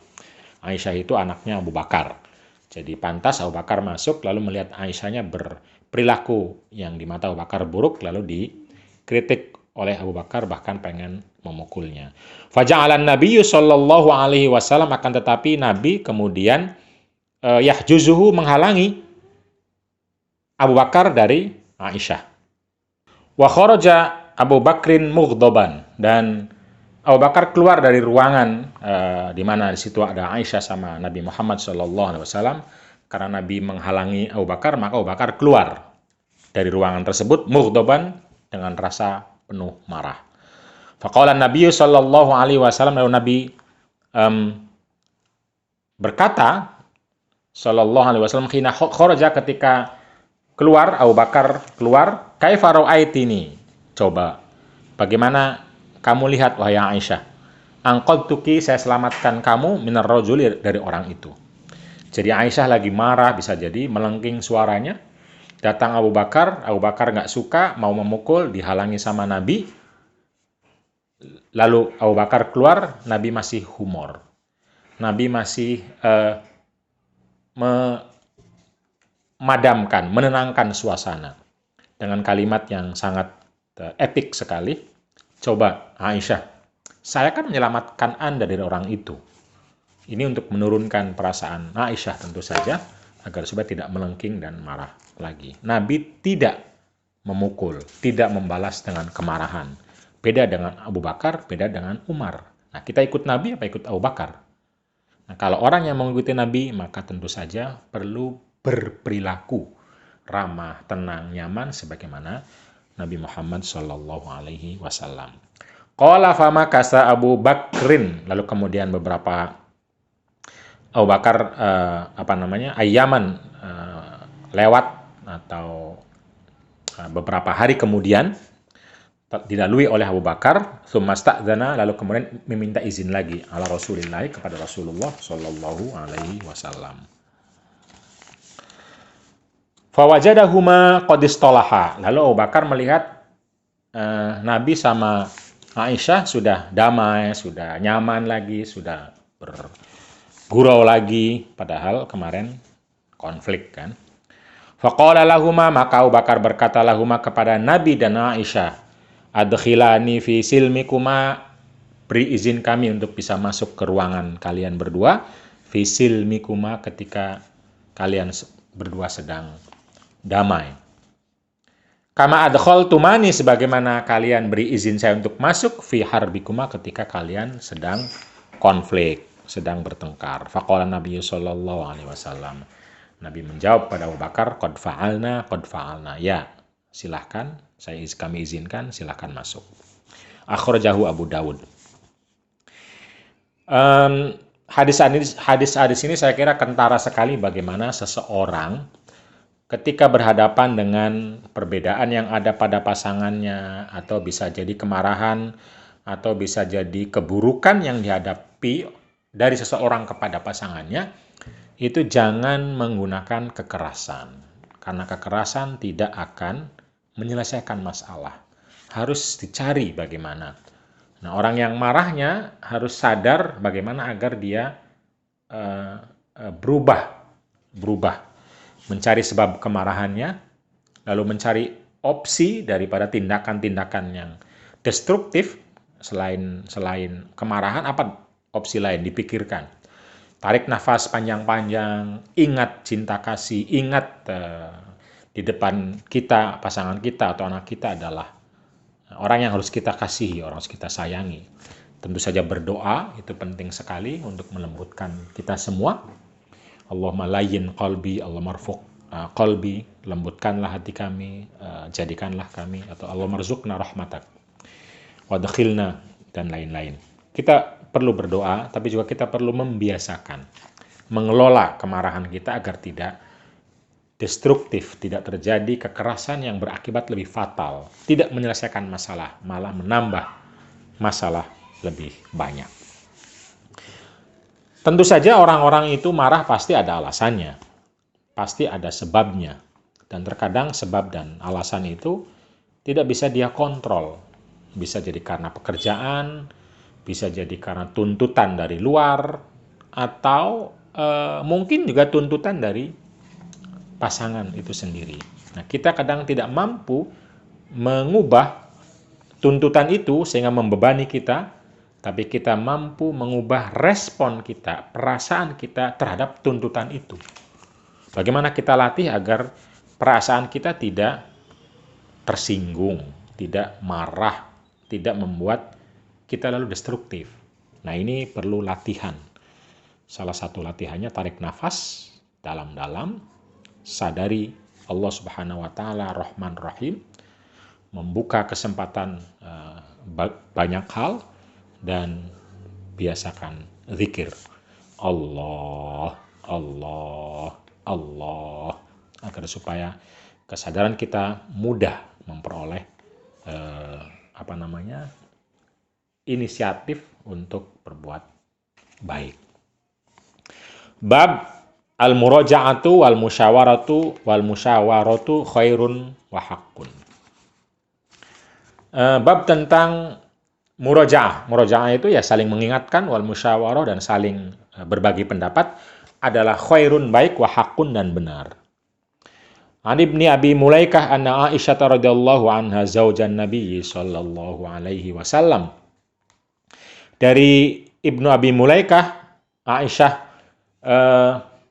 A: Aisyah itu anaknya Abu Bakar. Jadi pantas Abu Bakar masuk lalu melihat Aisyahnya berperilaku yang di mata Abu Bakar buruk, lalu dikritik oleh Abu Bakar, bahkan pengen memukulnya. Faja'alan Nabiyyu sallallahu alaihi wasallam, akan tetapi Nabi kemudian yahjuzuhu, menghalangi Abu Bakar dari Aisyah. Wa kharaja Abu Bakrin mughdaban, dan Abu Bakar keluar dari ruangan di mana di situ ada Aisyah sama Nabi Muhammad sallallahu alaihi wasallam. Karena Nabi menghalangi Abu Bakar, maka Abu Bakar keluar dari ruangan tersebut mughdaban, dengan rasa penuh marah. Faqala Nabi sallallahu alaihi wasallam, lalu Nabi berkata sallallahu alaihi wasallam, khina kharaja, ketika keluar, Abu Bakar keluar, kaifa ra'aitini, coba bagaimana kamu lihat wahai Aisyah, anqadtuki, saya selamatkan kamu, minar rajuli, dari orang itu. Jadi Aisyah lagi marah, bisa jadi melengking suaranya. Datang Abu Bakar nggak suka, mau memukul, dihalangi sama Nabi. Lalu Abu Bakar keluar, Nabi masih humor. Nabi masih memadamkan, menenangkan suasana dengan kalimat yang sangat epik sekali. Coba Aisyah, saya kan menyelamatkan Anda dari orang itu. Ini untuk menurunkan perasaan Aisyah tentu saja, agar supaya tidak melengking dan marah lagi. Nabi tidak memukul, tidak membalas dengan kemarahan. Beda dengan Abu Bakar, beda dengan Umar. Nah, kita ikut Nabi apa ikut Abu Bakar? Nah, kalau orang yang mengikuti Nabi, maka tentu saja perlu berperilaku ramah, tenang, nyaman, sebagaimana Nabi Muhammad sallallahu alaihi wasallam. Qala fama kasa Abu Bakrin, lalu kemudian beberapa Abu Bakar ayaman lewat, atau beberapa hari kemudian dilalui oleh Abu Bakar, tsumma sta'dzana, lalu kemudian meminta izin lagi ala Rasulillah, kepada Rasulullah sallallahu alaihi wasallam. Fawajadahuma qad istalaha, lalu Abu Bakar melihat Nabi sama Aisyah sudah damai, sudah nyaman lagi, sudah bergurau lagi, padahal kemarin konflik kan. Faqala lahuma, maka Abu Bakar berkata lahuma, kepada Nabi dan Aisyah, adkhilani fi silmikuma, beri izin kami untuk bisa masuk ke ruangan kalian berdua, fi silmikuma, ketika kalian berdua sedang damai. Kama adkhaltumani, sebagaimana kalian beri izin saya untuk masuk, fi harbikuma, ketika kalian sedang konflik, sedang bertengkar. Faqala Nabi sallallahu alaihi wasallam, Nabi menjawab pada Abu Bakar, qad fa'alna, ya, silahkan, kami izinkan, silahkan masuk. Akhrajahu Abu Dawud. Hadis ini saya kira kentara sekali bagaimana seseorang ketika berhadapan dengan perbedaan yang ada pada pasangannya, atau bisa jadi kemarahan, atau bisa jadi keburukan yang dihadapi dari seseorang kepada pasangannya, itu jangan menggunakan kekerasan. Karena kekerasan tidak akan menyelesaikan masalah. Harus dicari bagaimana. Nah, orang yang marahnya harus sadar bagaimana agar dia berubah. Mencari sebab kemarahannya, lalu mencari opsi daripada tindakan-tindakan yang destruktif. Selain kemarahan, apa opsi lain dipikirkan. Tarik nafas panjang-panjang, ingat cinta kasih, ingat di depan kita, pasangan kita atau anak kita adalah orang yang harus kita kasihi, orang yang harus kita sayangi. Tentu saja berdoa, itu penting sekali untuk melembutkan kita semua. Allahumma layyin qalbi, Allahumma marfuq qalbi, lembutkanlah hati kami, jadikanlah kami, atau Allahumma rzuqna rahmatak, wadkhilna, dan lain-lain. Kita perlu berdoa, tapi juga kita perlu membiasakan mengelola kemarahan kita agar tidak destruktif, tidak terjadi kekerasan yang berakibat lebih fatal, tidak menyelesaikan masalah, malah menambah masalah lebih banyak. Tentu saja orang-orang itu marah pasti ada alasannya, pasti ada sebabnya, dan terkadang sebab dan alasan itu tidak bisa dia kontrol. Bisa jadi karena pekerjaan, bisa jadi karena tuntutan dari luar, atau mungkin juga tuntutan dari pasangan itu sendiri. Nah, kita kadang tidak mampu mengubah tuntutan itu sehingga membebani kita, tapi kita mampu mengubah respon kita, perasaan kita terhadap tuntutan itu. Bagaimana kita latih agar perasaan kita tidak tersinggung, tidak marah, tidak membuat kita lalu destruktif. Nah, ini perlu latihan. Salah satu latihannya tarik nafas dalam-dalam, sadari Allah Subhanahu wa taala Rahman Rahim, membuka kesempatan banyak hal, dan biasakan zikir Allah, Allah, Allah, agar supaya kesadaran kita mudah memperoleh inisiatif untuk berbuat baik. Bab al-muraja'atu wal musyawaratu khairun wa haqqun. Bab tentang muraja'ah. Muraja'ah itu ya saling mengingatkan, wal musyawarah dan saling berbagi pendapat adalah khairun, baik, wa haqqun dan benar. An ibni Abi Mulaikah anna Aisyah radhiyallahu anha zaujan Nabi sallallahu alaihi wasallam. Dari Ibnu Abi Mulaikah, Aisyah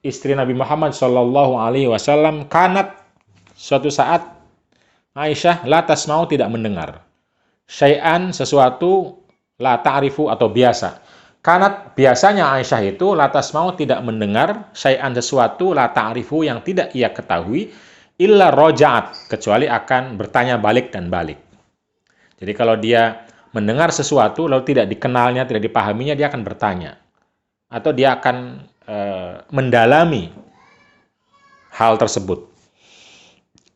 A: istri Nabi Muhammad sallallahu alaihi wasallam, kanat, suatu saat Aisyah la tasma'u, tidak mendengar, syai'an, sesuatu, la ta'rifu, atau biasa. Kanat, biasanya Aisyah itu la tasma'u, tidak mendengar, syai'an, sesuatu, la ta'rifu, yang tidak ia ketahui, illa roja'at, kecuali akan bertanya balik dan balik. Jadi kalau dia mendengar sesuatu lalu tidak dikenalnya, tidak dipahaminya, dia akan bertanya, atau dia akan mendalami hal tersebut.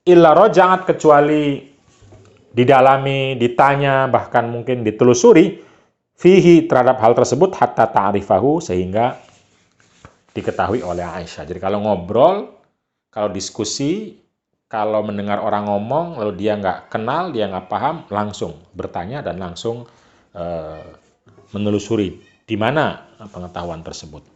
A: Illa roja'at, kecuali didalami, ditanya, bahkan mungkin ditelusuri, fihi, terhadap hal tersebut, hatta ta'rifahu, sehingga diketahui oleh Aisyah. Jadi kalau ngobrol, kalau diskusi, kalau mendengar orang ngomong, lalu dia nggak kenal, dia nggak paham, langsung bertanya dan langsung menelusuri di mana pengetahuan tersebut.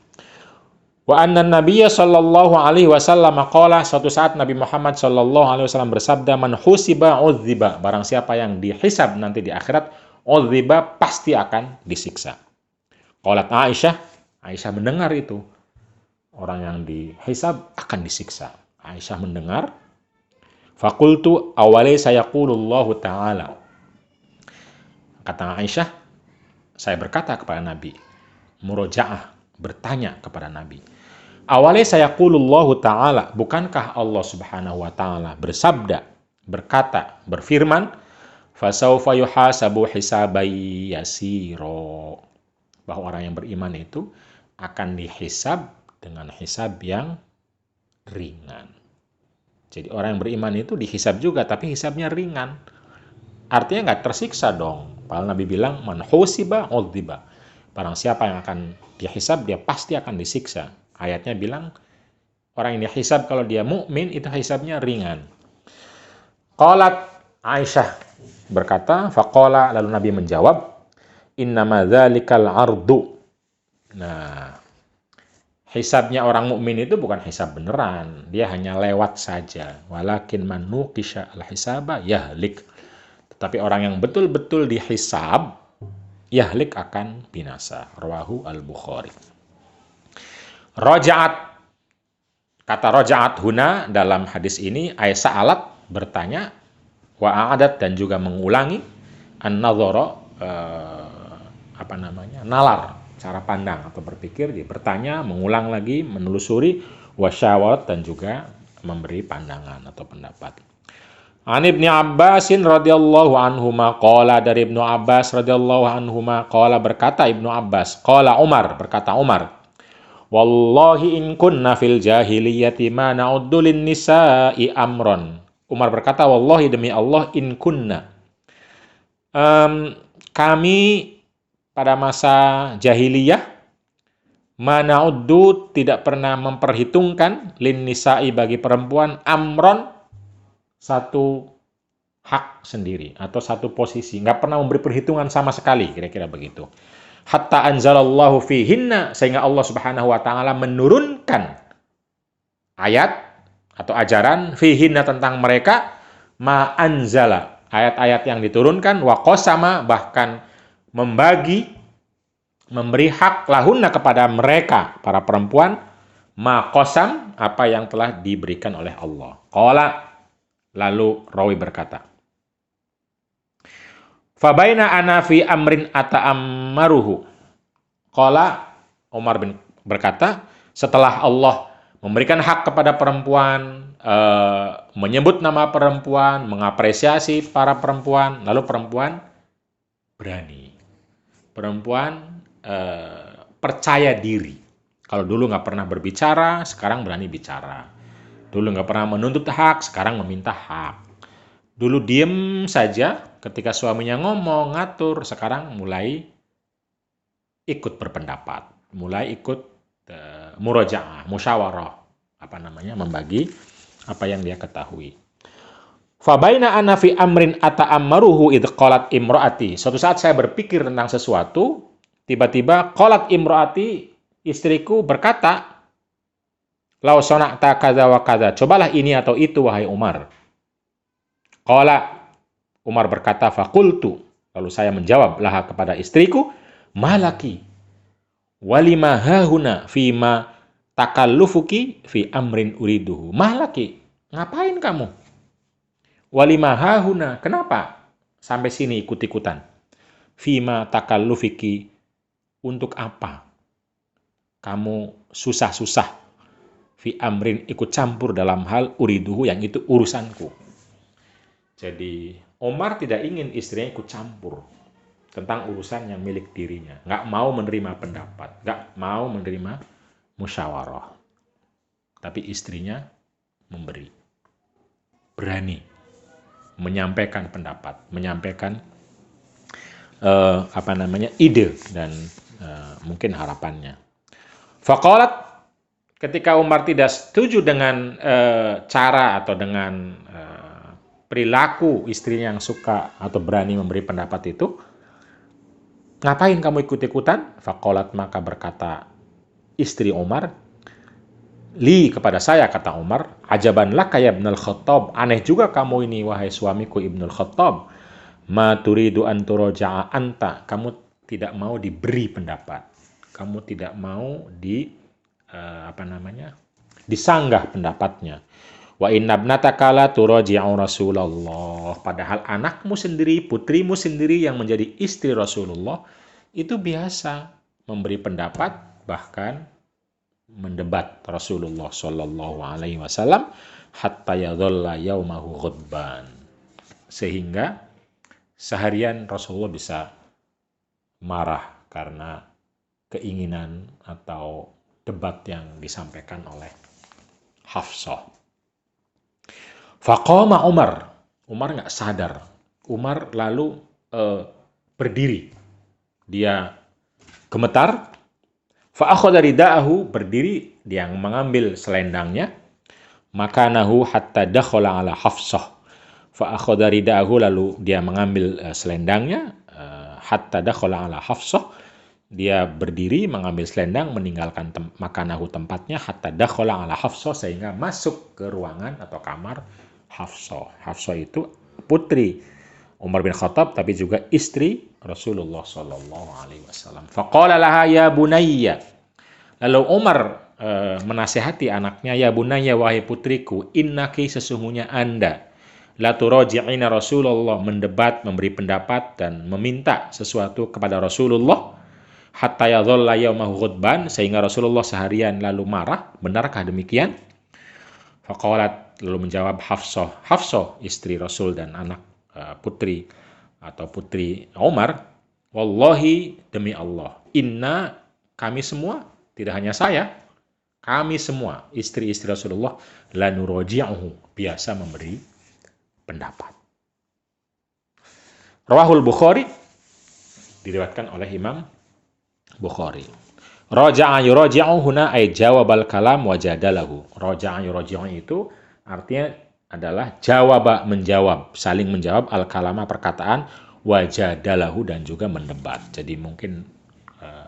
A: Wa anna nabiyya sallallahu alaihi wasallam qala, suatu saat Nabi Muhammad sallallahu alaihi wasallam bersabda, man husiba udziba, barang siapa yang dihisab nanti di akhirat, udziba, pasti akan disiksa. Qalat Aisyah, Aisyah mendengar itu, orang yang dihisab akan disiksa. Aisyah mendengar, faqultu awalai sayaqulullahu ta'ala, kata Aisyah, saya berkata kepada Nabi, muroja'ah, bertanya kepada Nabi, awalai sayaqulullahu ta'ala, bukankah Allah Subhanahu wa ta'ala bersabda, berkata, berfirman, fasawfa yuhasabu hisabai yasiro, bahwa orang yang beriman itu akan dihisab dengan hisab yang ringan. Jadi orang yang beriman itu dihisab juga, tapi hisabnya ringan. Artinya nggak tersiksa dong. Padahal Nabi bilang, man husiba udziba, barang siapa yang akan dihisab, dia pasti akan disiksa. Ayatnya bilang, orang yang dihisab kalau dia mukmin itu hisabnya ringan. Qalat, Aisyah berkata, faqala, lalu Nabi menjawab, innama dzalikal ardu. Nah, hisabnya orang mukmin itu bukan hisab beneran, dia hanya lewat saja. Walakin man nuqisha al-hisaba yahlik. Tetapi orang yang betul-betul dihisab, yahlik, akan binasa. Rawahu al-Bukhari. Roja'at, kata roja'at huna dalam hadis ini, Aisyah alat, bertanya, wa'adat, dan juga mengulangi, an-nadhara, nalar, cara pandang atau berpikir, dia bertanya, mengulang lagi, menelusuri, wasyawarat, dan juga memberi pandangan atau pendapat. An Ibnu Abbasin radhiyallahu anhuma qala, dari Ibnu Abbas radhiyallahu anhuma qala, berkata Ibnu Abbas, qala Umar, berkata Umar, Wallahi in kunna fil jahiliyati ma na'uddu lin nisa'i amron. Umar berkata, wallahi demi Allah, in kunna. Kami pada masa jahiliyah, ma na'uddu tidak pernah memperhitungkan lin nisa'i bagi perempuan amron satu hak sendiri atau satu posisi. Nggak pernah memberi perhitungan sama sekali, kira-kira begitu. Hatta anzalallahu fihinna, sehingga Allah Subhanahu wa taala menurunkan ayat atau ajaran fihinna tentang mereka, ma anzala, ayat-ayat yang diturunkan, wa qasama, bahkan memberi hak lahunna kepada mereka para perempuan, ma qasam, apa yang telah diberikan oleh Allah. Qala, lalu rawi berkata, fabaina ana fi amrin ata'ammaruhu. Qala, Umar bin berkata, setelah Allah memberikan hak kepada perempuan, menyebut nama perempuan, mengapresiasi para perempuan, lalu perempuan berani. Perempuan percaya diri. Kalau dulu nggak pernah berbicara, sekarang berani bicara. Dulu nggak pernah menuntut hak, sekarang meminta hak. Dulu diem saja ketika suaminya ngomong, ngatur, sekarang mulai ikut berpendapat, mulai ikut murojaah, musyawarah, membagi apa yang dia ketahui. Fabaina ana fi amrin ata'ammaruhu id qalat imraati. Suatu saat saya berpikir tentang sesuatu, tiba-tiba qalat imraati, istriku berkata, lau sona'ta kadza wa kadza, cobalah ini atau itu wahai Umar. Qala, Umar berkata, faqultu, lalu saya menjawab laha kepada istriku, malaki walima hahuna fima takallufuki fi amrin uriduhu. Malaki, ngapain kamu? Walima hahuna, kenapa sampai sini ikut-ikutan? Fima takallufiki, untuk apa kamu susah-susah? Fi amrin, ikut campur dalam hal uriduhu, yang itu urusanku. Jadi Umar tidak ingin istrinya ikut campur tentang urusan yang milik dirinya. Nggak mau menerima pendapat, nggak mau menerima musyawarah. Tapi istrinya memberi. Berani menyampaikan pendapat, menyampaikan ide dan mungkin harapannya. Faqalat, ketika Umar tidak setuju dengan cara atau dengan perilaku istrinya yang suka atau berani memberi pendapat itu, ngapain kamu ikut-ikutan? Faqalat, maka berkata istri Umar, li, kepada saya, kata Umar, ajaban laka ya Ibnul Khattab, aneh juga kamu ini wahai suamiku Ibnul Khattab, ma turidu an turaja'a anta, kamu tidak mau diberi pendapat, kamu tidak mau disanggah pendapatnya. Wa inna ibnataka la turaji'u Rasulullah. Padahal anakmu sendiri, putrimu sendiri yang menjadi istri Rasulullah itu biasa memberi pendapat, bahkan mendebat Rasulullah Shallallahu Alaihi Wasallam hatta yadhalla yaumahu ghadban, sehingga seharian Rasulullah bisa marah karena keinginan atau debat yang disampaikan oleh Hafsah. Faqama Umar nggak sadar. Umar lalu berdiri. Dia gemetar. Fa'akhadha rida'ahu, berdiri, dia mengambil selendangnya. Makanahu hatta dakhala ala Hafsah. Fa'akhadha rida'ahu, lalu dia mengambil selendangnya. Hatta dakhala ala Hafsah. Dia berdiri, mengambil selendang, meninggalkan makanahu, tempatnya. Hatta dakhala ala Hafsah, sehingga masuk ke ruangan atau kamar Hafsah. Hafsah itu putri Umar bin Khattab, tapi juga istri Rasulullah Sallallahu Alaihi Wasallam. Faqala laha ya bunayya. Lalu Umar menasihati anaknya, ya bunayya, wahai putriku, innaki, sesungguhnya anda, la turaji'ina Rasulullah, mendebat, memberi pendapat dan meminta sesuatu kepada Rasulullah, hatta yadhalla yaumahu ghadban, sehingga Rasulullah seharian lalu marah. Benarkah demikian? Faqalat, lalu menjawab Hafsah, istri Rasul dan anak putri atau putri Umar, wallahi, demi Allah, inna, kami semua, Tidak hanya saya, kami semua, istri-istri Rasulullah, la nuraji'uhu, biasa memberi pendapat. Rawahul Bukhari, diriwayatkan oleh Imam Bukhari. Raja'a yuraji'u huna ay jawabal kalam wa jadalahu. Raja'a yuraji'u itu artinya adalah jawaba menjawab, saling menjawab al-kalama perkataan wa jadalahu dan juga mendebat. Jadi mungkin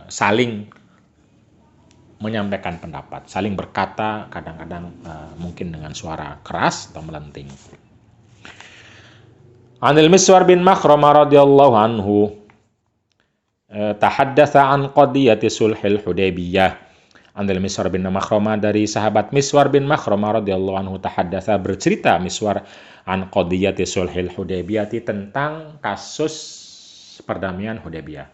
A: saling menyampaikan pendapat, saling berkata kadang-kadang mungkin dengan suara keras atau melenting. Anil Miswar bin Makhramah radhiyallahu anhu tahaddatsa an qadiyati sulhil Hudaybiyah. Anil Miswar bin Makhramah, dari sahabat Miswar bin Makhramah radhiyallahu anhu, tahaddatsa bercerita Miswar an qadiyati sulhil Hudaybiyah, tentang kasus perdamaian Hudaybiyah.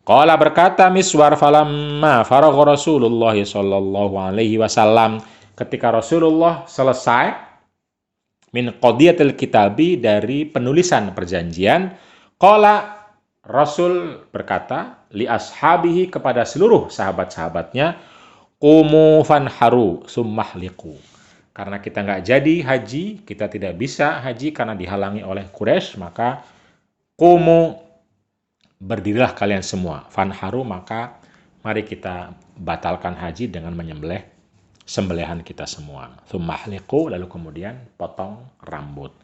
A: Qala, berkata Miswar, falamma faragha Rasulullah sallallahu alaihi wasallam, ketika Rasulullah selesai min qadiyatil kitabi, dari penulisan perjanjian, qala, Rasul berkata, li ashabihi, kepada seluruh sahabat-sahabatnya, qumu fanharu summahliqu. Karena kita nggak jadi haji, kita tidak bisa haji karena dihalangi oleh Quraisy, maka qumu, berdirilah kalian semua, fanharu, maka mari kita batalkan haji dengan menyembelih sembelihan kita semua. Summahliqu, lalu kemudian potong rambut.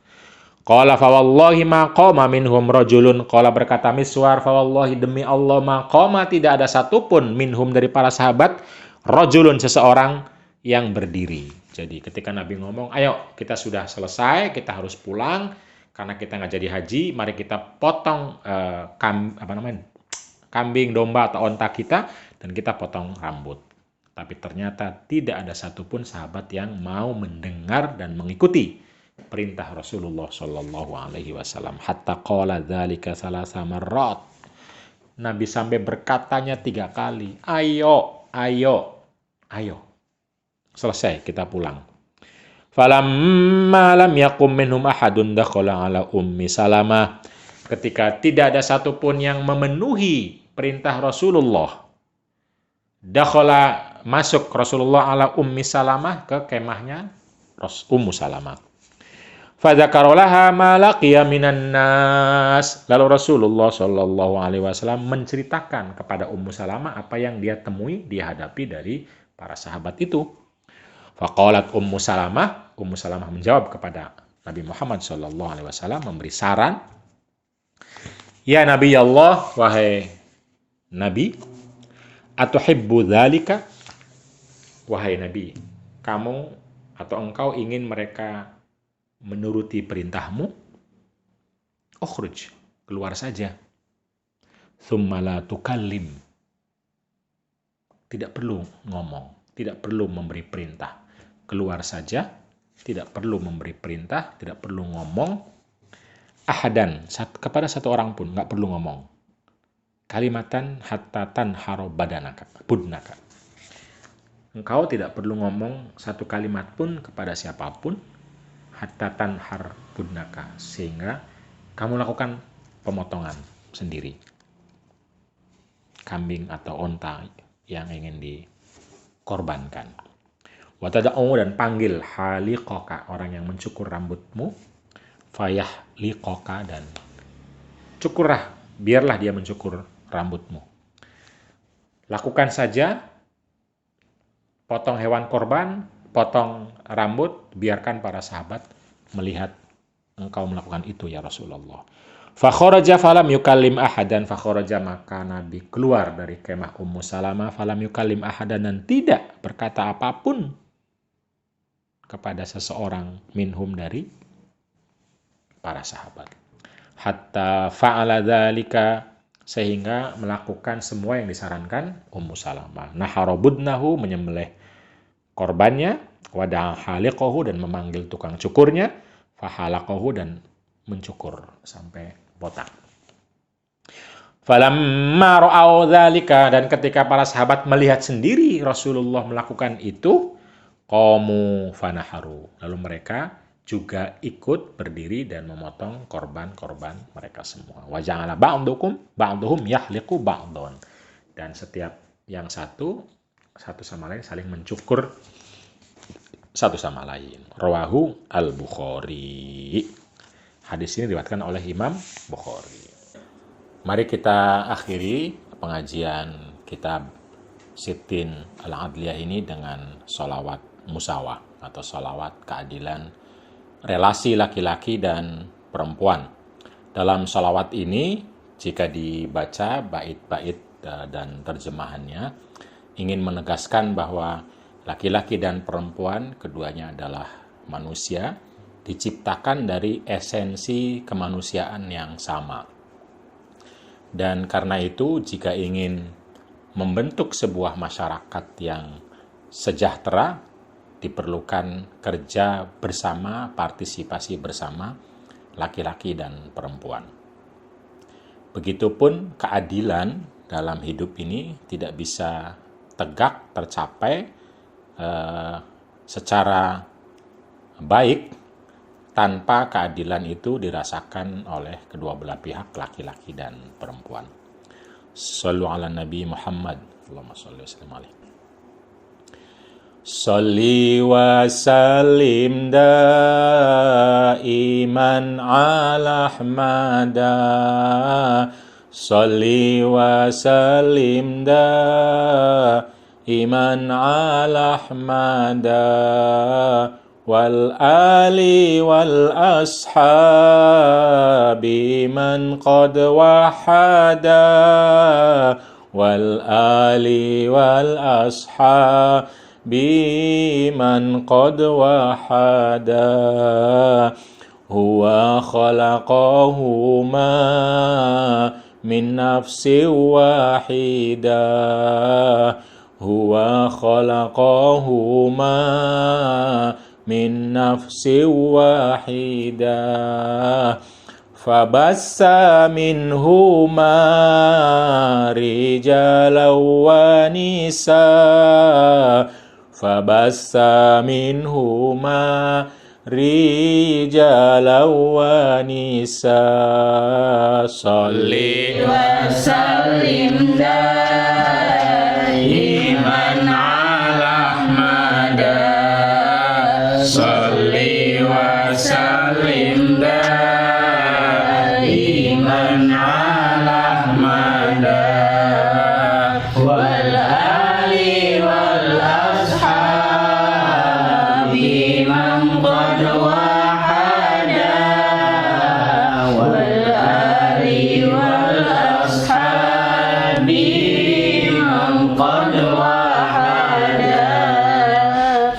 A: Qala fa wallahi ma qama minhum rajulun. Qala, berkata Miswar, fa wallahi, demi Allah, ma qama, tidak ada satupun minhum, dari para sahabat, rajulun, seseorang yang berdiri. Jadi ketika Nabi ngomong, ayo kita sudah selesai, kita harus pulang karena kita nggak jadi haji, mari kita potong kambing, domba atau onta kita, dan kita potong rambut. Tapi ternyata tidak ada satupun sahabat yang mau mendengar dan mengikuti perintah Rasulullah Shallallahu Alaihi Wasallam. Hatta qala dzalika salasa marrat. Nabi sampai berkatanya 3 kali. Ayo, ayo, ayo. Selesai, kita pulang. Falamma lam yakum minhum ahadun dakhala ala Ummi Salamah. Ketika tidak ada satupun yang memenuhi perintah Rasulullah, dakhala, masuk Rasulullah ala Ummi Salamah, ke kemahnya Ummu Salamah. Fadzakarolaha ma laqiya minan nas. Lalu Rasulullah Shallallahu Alaihi Wasallam menceritakan kepada Ummu Salamah apa yang dia temui, dia hadapi dari para sahabat itu. Faqalat Ummu Salamah menjawab kepada Nabi Muhammad Shallallahu Alaihi Wasallam, memberi saran, ya Nabi Allah, wahai Nabi, atuhibbu dzalika, wahai Nabi, kamu atau engkau ingin mereka menuruti perintahmu? Ukhruj, keluar saja. Tsumma la tukallim, tidak perlu ngomong, tidak perlu memberi perintah. Keluar saja, tidak perlu memberi perintah, tidak perlu ngomong. Ahadan, kepada satu orang pun, nggak perlu ngomong. Kalimatan hatta tanharo budnaka. Engkau tidak perlu ngomong satu kalimat pun kepada siapapun, hatta tanhar budnaka, sehingga kamu lakukan pemotongan sendiri kambing atau onta yang ingin dikorbankan. Wa tad'u, dan panggil haliqaka, orang yang mencukur rambutmu, fayah liqaka, dan cukurlah, biarlah dia mencukur rambutmu. Lakukan saja, potong hewan korban, potong rambut, biarkan para sahabat melihat engkau melakukan itu ya Rasulullah. Fakharaja falam yukallim ahadan. Fakharaja, maka Nabi keluar dari kemah Ummu Salamah, falam yukallim ahadan, dan tidak berkata apapun kepada seseorang minhum, dari para sahabat. Hatta fa'ala dzalika, sehingga melakukan semua yang disarankan Ummu Salamah. Naharobudnahu, menyembelih korbannya, wada'a haliqahu, dan memanggil tukang cukurnya, fahalaqahu, dan mencukur sampai botak. Falamma ra'au dzalika, dan ketika para sahabat melihat sendiri Rasulullah melakukan itu, qamu fanaharu, lalu mereka juga ikut berdiri dan memotong korban-korban mereka semua. Wa ja'ala ba'duhum yahliqu ba'dun, dan setiap yang satu satu sama lain, saling mencukur satu sama lain. Rawahu al-Bukhari. Hadis ini diriwayatkan oleh Imam Bukhari. Mari kita akhiri pengajian kitab Sittin al-Adliyah ini dengan sholawat musawah atau sholawat keadilan relasi laki-laki dan perempuan. Dalam sholawat ini, jika dibaca bait-bait dan terjemahannya, ingin menegaskan bahwa laki-laki dan perempuan keduanya adalah manusia, diciptakan dari esensi kemanusiaan yang sama. Dan karena itu, jika ingin membentuk sebuah masyarakat yang sejahtera, diperlukan kerja bersama, partisipasi bersama laki-laki dan perempuan. Begitupun keadilan dalam hidup ini tidak bisa tegak tercapai secara baik tanpa keadilan itu dirasakan oleh kedua belah pihak, laki-laki dan perempuan. Shallu ala Nabi Muhammad. Allahumma shalli wa sallim alaihi. Shalli wa sallim daiman ala Ahmada. Shalli wa sallim daiman ala Ahmada. Wal ali wal ashabi man qad wahada. Wal ali wal ashabi man qad wahada. Huwa khalaqahuma min nafsin wahidah. Huwa khalaqahuma min nafsin wahidah. Fabassa minhuma rijalan wa nisaa. Fabassa minhuma rijalan wa nisaa. Shalli wa sallim daiman ala Ahmada. Shalli wa sallim daiman ala Ahmada. Wal ali wal ashabi man qad wahada. Wal ali wal ashabi man qad wahada.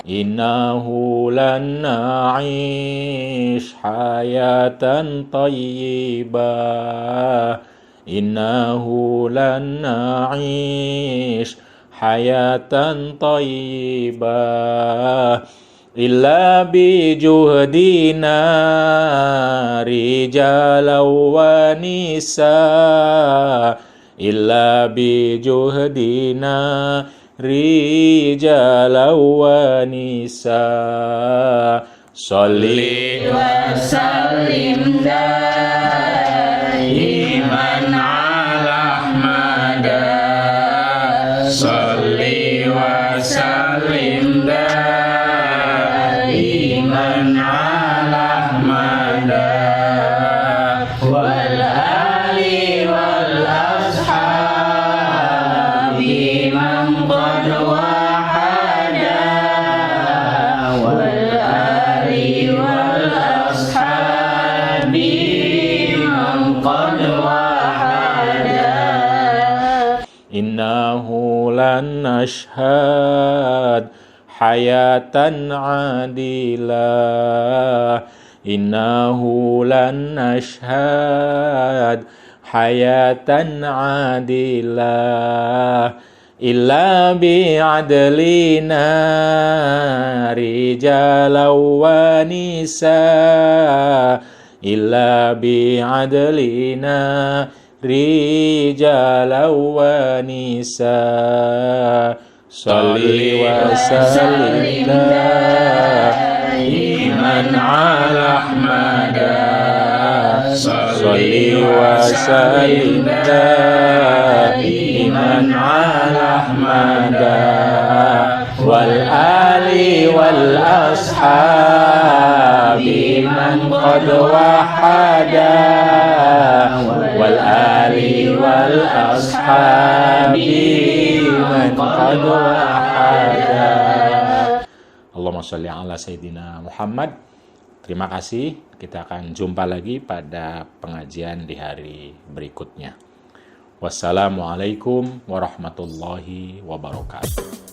A: Innahu lan na'ish hayatan tayyibah. Innahu lan na'ish hayatan tayyibah illa bi juhdina rijalan wa nisaa. Illa bi juhdina rijalan wa nisaa. Shalli wa sallim daiman ala Ahmada. Shalli wa sallim daiman ala Ahmada. Wal ali wal ashabi man qad wahada. Wal ali wal ashabi man qad wahada. Innahu lan nashhad hayatan adilah. Innahu lan nashhad hayatan adilah illa bi'adlina rijalan wa nisaa. Illa bi'adlina rijalan wa nisaa. Shalli wa sallim daiman ala Ahmada. Shalli wa sallim دائما على أحمد والآل والأصحاب من قد وحدا والآل والأصحاب من قد وحدا. Allahumma sholli ala Sayyidina Muhammad. Terima kasih. Kita akan jumpa lagi pada pengajian di hari berikutnya. Wassalamualaikum warahmatullahi wabarakatuh.